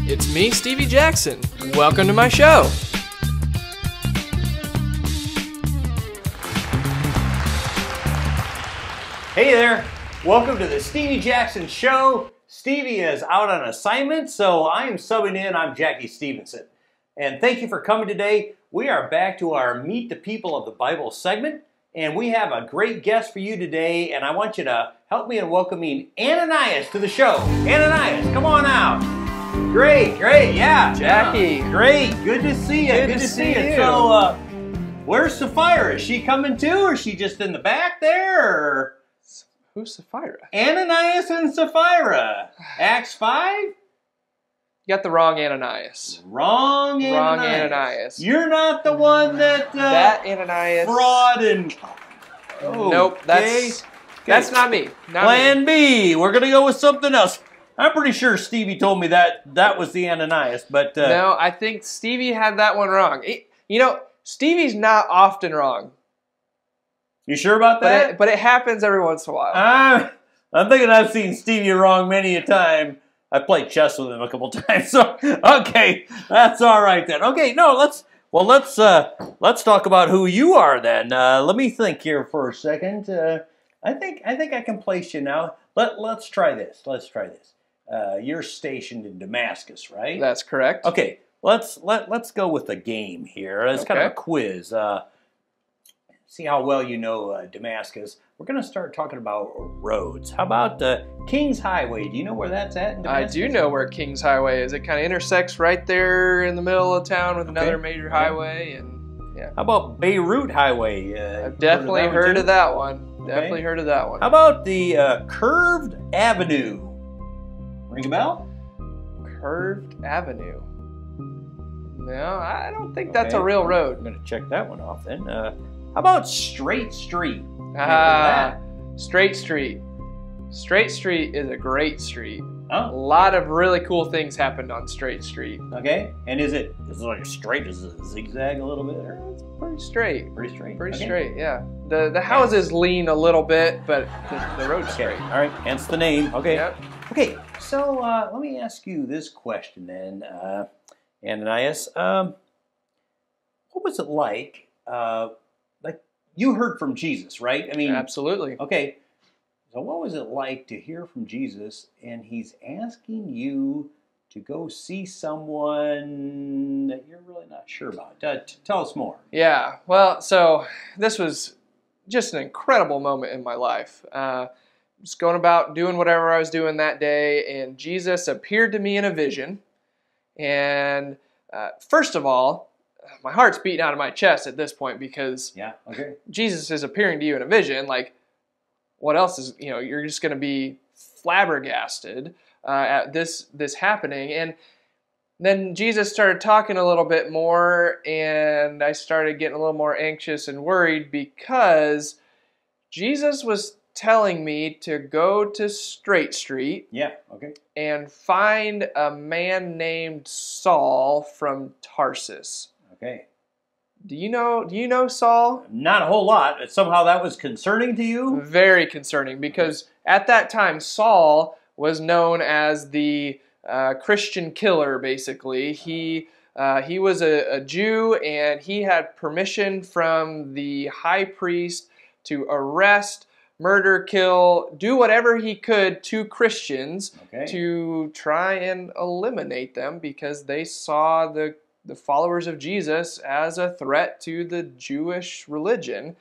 It's me, Stevie Jackson. Welcome to my show. Hey there, welcome to the Stevie Jackson Show. Stevie is out on assignment, so I am subbing in. I'm Jackie Stevenson. And thank you for coming today. We are back to our Meet the People of the Bible segment, and we have a great guest for you today, and I want you to help me in welcoming Ananias to the show. Ananias, come on out. Great, yeah. Jackie. Great, good to see you. Good to see you. So, where's Sapphira? Is she coming too, or is she just in the back there, or? Who's Sapphira? Ananias and Sapphira. Acts 5? You got the wrong Ananias. Wrong Ananias. You're not the one that that Ananias. Fraud and... Oh, nope, that's not me. Not Plan me. B. We're going to go with something else. I'm pretty sure Stevie told me that was the Ananias, but... no, I think Stevie had that one wrong. You know, Stevie's not often wrong. You sure about that? But it happens every once in a while. I'm thinking I've seen Stevie wrong many a time. I played chess with him a couple times, so okay, that's all right then. Okay, no, let's talk about who you are then. Let me think here for a second. I think I can place you now. Let's try this. You're stationed in Damascus, right? That's correct. Okay, let's go with a game here. It's kind of a quiz. See how well you know Damascus. We're going to start talking about roads. How about King's Highway? Do you know where that's at in Damascus? I do know where King's Highway is. It kind of intersects right there in the middle of town with another major highway. And yeah. How about Beirut Highway? I've definitely heard of that one. Definitely heard of that one. How about the Curved Avenue? Ring a bell? Curved Avenue. No, I don't think that's a real road. I'm going to check that one off then. How about Straight Street? Straight Street. Straight Street is a great street. Oh. A lot of really cool things happened on Straight Street. Okay, and is it like straight? Is it zigzag a little bit? Or? It's pretty straight. Pretty straight? Pretty straight, yeah. The houses lean a little bit, but the road's straight. All right, hence the name. Okay. Yep. Okay, so let me ask you this question then, Ananias. What was it like you heard from Jesus, right? I mean, absolutely. Okay. So what was it like to hear from Jesus and he's asking you to go see someone that you're really not sure about? Tell us more. Yeah. Well, so this was just an incredible moment in my life. Just going about doing whatever I was doing that day, and Jesus appeared to me in a vision. And first of all, my heart's beating out of my chest at this point because Jesus is appearing to you in a vision. Like, what else is, you're just going to be flabbergasted at this happening. And then Jesus started talking a little bit more, and I started getting a little more anxious and worried because Jesus was telling me to go to Straight Street and find a man named Saul from Tarsus. Okay. Do you know Saul? Not a whole lot. Somehow that was concerning to you? Very concerning, because at that time Saul was known as the Christian killer, basically. He was a Jew, and he had permission from the high priest to arrest, murder, kill, do whatever he could to Christians to try and eliminate them, because they saw the followers of Jesus as a threat to the Jewish religion.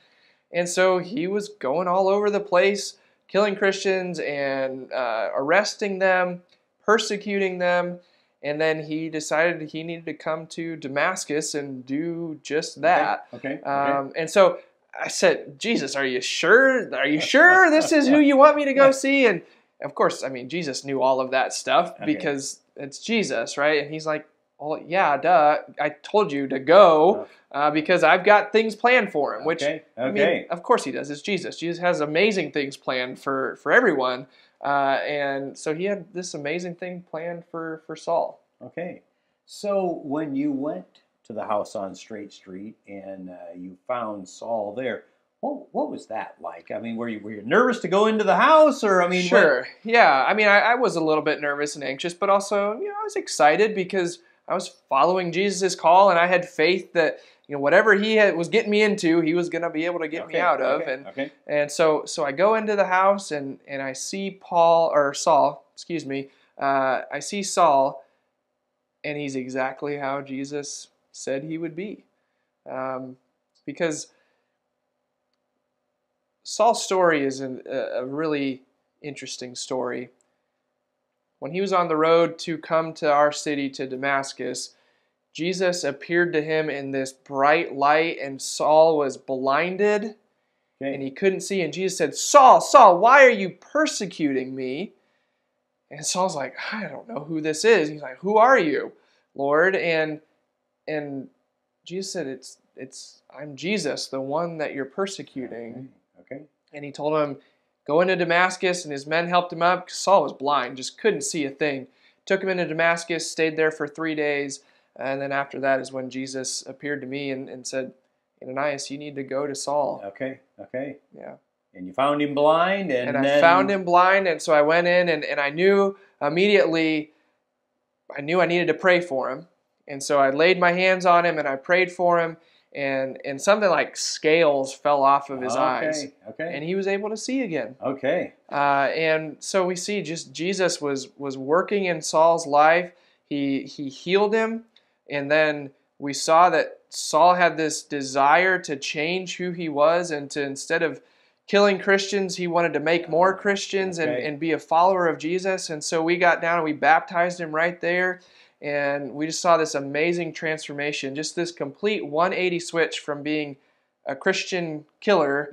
And so he was going all over the place, killing Christians and arresting them, persecuting them. And then he decided he needed to come to Damascus and do just that. And so I said, Jesus, are you sure? Are you sure this is who you want me to go see? And of course, I mean, Jesus knew all of that stuff because it's Jesus, right? And he's like, well, yeah, duh. I told you to go because I've got things planned for him, which, I mean, of course he does. It's Jesus. Jesus has amazing things planned for everyone. And so he had this amazing thing planned for Saul. Okay. So when you went to the house on Straight Street and you found Saul there, What was that like? I mean, were you nervous to go into the house, or I mean, sure, yeah. I mean, I was a little bit nervous and anxious, but also, I was excited because I was following Jesus' call, and I had faith that whatever he was getting me into, he was going to be able to get me out of. And so I go into the house, and I see Saul. Excuse me. I see Saul, and he's exactly how Jesus said he would be, because Saul's story is a really interesting story. When he was on the road to come to our city, to Damascus, Jesus appeared to him in this bright light, and Saul was blinded, and he couldn't see. And Jesus said, "Saul, Saul, why are you persecuting me?" And Saul's like, "I don't know who this is." He's like, "Who are you, Lord?" And Jesus said, I'm Jesus, the one that you're persecuting. Okay. And he told him, go into Damascus, and his men helped him up because Saul was blind, just couldn't see a thing. Took him into Damascus, stayed there for 3 days, and then after that is when Jesus appeared to me and said, Ananias, you need to go to Saul. Okay. Yeah. And you found him blind, and I found him blind, and so I went in, and I knew immediately, I needed to pray for him. And so I laid my hands on him, and I prayed for him, and something like scales fell off of his eyes. Okay. And he was able to see again. Okay. And so we see just Jesus was working in Saul's life. He healed him, and then we saw that Saul had this desire to change who he was, and to, instead of killing Christians, he wanted to make more Christians and be a follower of Jesus. And so we got down and we baptized him right there. And we just saw this amazing transformation, just this complete 180 switch from being a Christian killer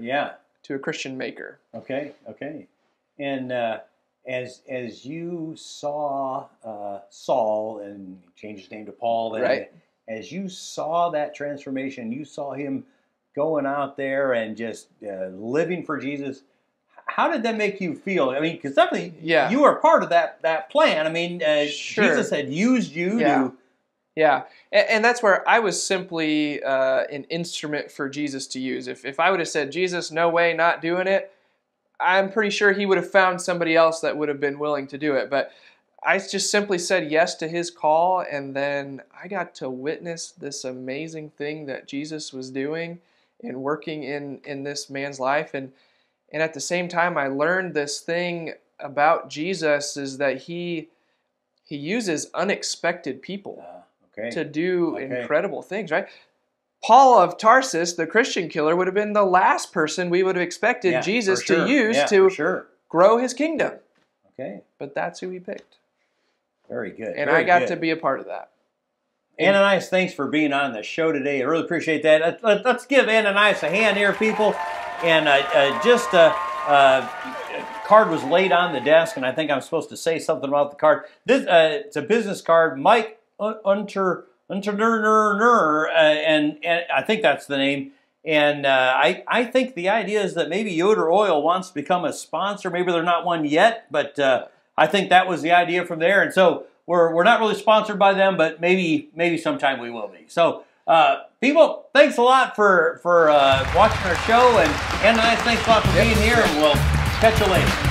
to a Christian maker. Okay. And as you saw Saul, and he changed his name to Paul, right? As you saw that transformation, you saw him going out there and just living for Jesus. How did that make you feel? I mean, because definitely you were part of that plan. I mean, sure. Jesus had used you to... Yeah, and that's where I was simply an instrument for Jesus to use. If I would have said, Jesus, no way, not doing it, I'm pretty sure he would have found somebody else that would have been willing to do it. But I just simply said yes to his call, and then I got to witness this amazing thing that Jesus was doing and working in this man's life. And at the same time, I learned this thing about Jesus, is that he uses unexpected people to do incredible things, right? Paul of Tarsus, the Christian killer, would have been the last person we would have expected Jesus to use to grow his kingdom. Okay. But that's who he picked. Very good. And I got to be a part of that. Ananias, thanks for being on the show today. I really appreciate that. Let's give Ananias a hand here, people. And card was laid on the desk, and I think I'm supposed to say something about the card. This it's a business card, Mike Unterner, and I think that's the name. And I think the idea is that maybe Yoder Oil wants to become a sponsor. Maybe they're not one yet, but I think that was the idea from there. And so we're not really sponsored by them, but maybe sometime we will be. So. People, thanks a lot for watching our show, and Ananias, thanks a lot for being here, and we'll catch you later.